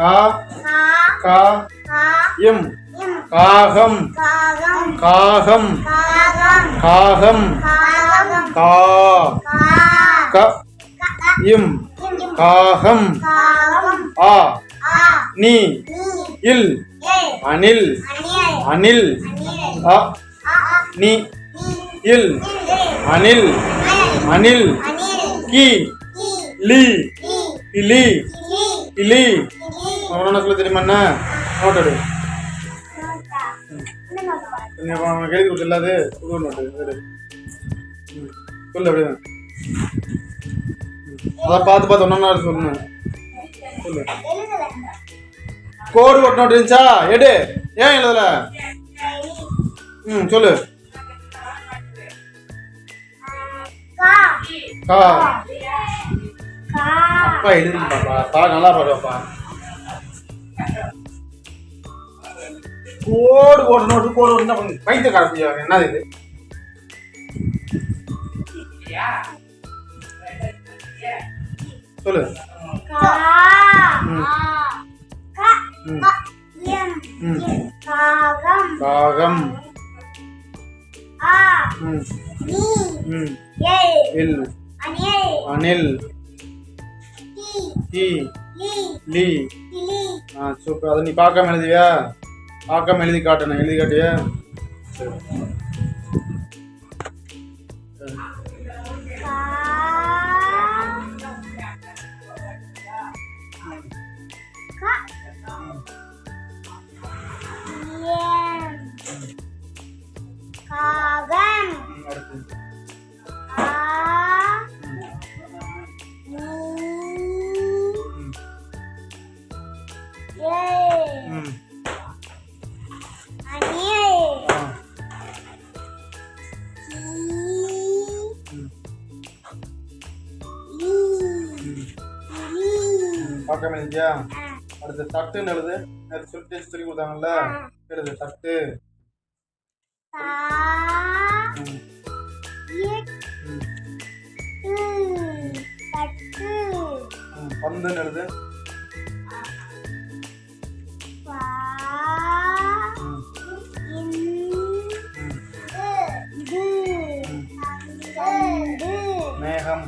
கா கா இம் காகம் காகம் காகம் கா க இம் காகம் ஆ நீ இல் அனில் அனில் அ நீ இல் அனில் அனில் கி லி இலி இலி என்ன சொல்ல தெரியுமா என்ன நோட் எடு எழுதி கொடுத்து இல்லாது புது நோட்டு எடு சொல்லு அப்படிதான் அதான் பார்த்து ஒன்றா சொல்லணும் சொல்லு கோடு போட்டு நோட்டு இருந்துச்சா எடு ஏன் எழுதல சொல்லு கா அப்பா எழுதி பாப்பா நல்லா பாடுவாப்பா கோடு போட்டு நோட்டு கோடு என்ன பண்ணு பைத்த காப்பியா என்னது இது சொல்லு காகம் இல் அனில் கி லி சூப்பர் அதை நீ பார்க்காம எழுதியா பார்க்காம எழுதி காட்டணும் எழுதி காட்டியா சரி பார்க்காம எழுதியா அடுத்து தட்டுன்னு எழுது நேற்று சொல்லி கொடுத்தாங்கல்ல எழுது தட்டு பந்துன்னு எழுது மேகம்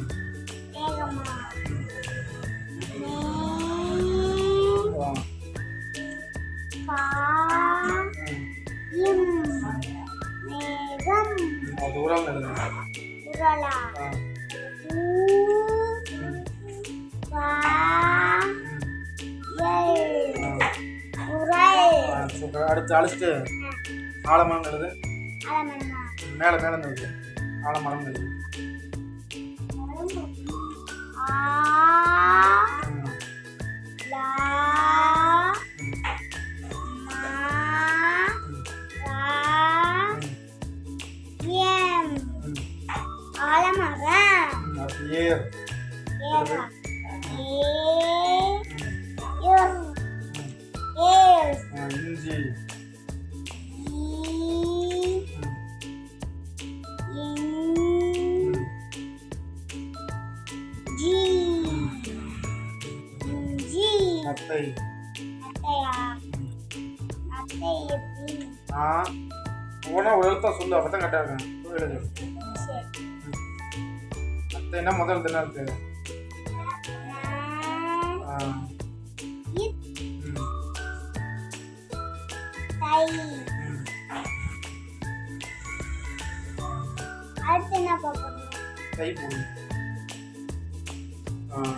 தூரம் எழுது அடுத்து அழைச்சிட்டு ஆலமரம் எழுது மேலே மேலே எழுது ஆலமரம் எழுது ஏர் இஞ்சி அத்தை ஒவ்வொன்றா ஒரு எழுத்தா சொல்லு அப்பதான் கரெக்டா இருக்கும் எழுது அத்தைன்னா முதல் என்ன இருக்கு கை போடு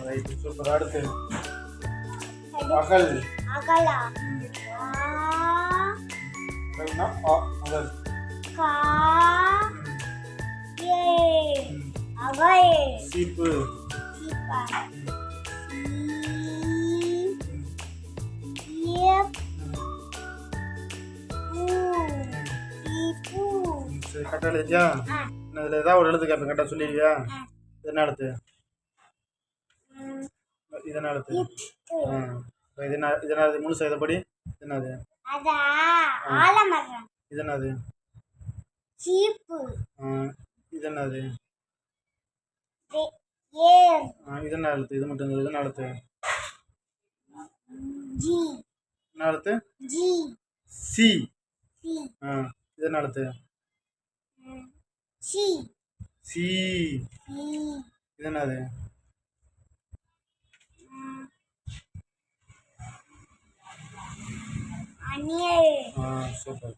ரைட் சூப்பர் அடுத்து அகல் அகலா அகல்னா அகல் கா ஏ அகல் சீப்பு சீப்பா சரி கரெக்டாக எழுதியா இதில் ஏதாவது ஒரு எழுத்து கேட்பேன் கரெக்டாக சொல்லிடுவியா என்ன எழுத்து இதென்ன எழுத்து இதென்னது முழுசா இதைப்படி என்னது இதென்னது இதென்னது இதென்ன எழுத்து இது மட்டும் இதென்ன எழுத்து என்ன எழுத்து? சி. இது என்ன எழுத்து? சி. இது என்னது? சூப்பர்.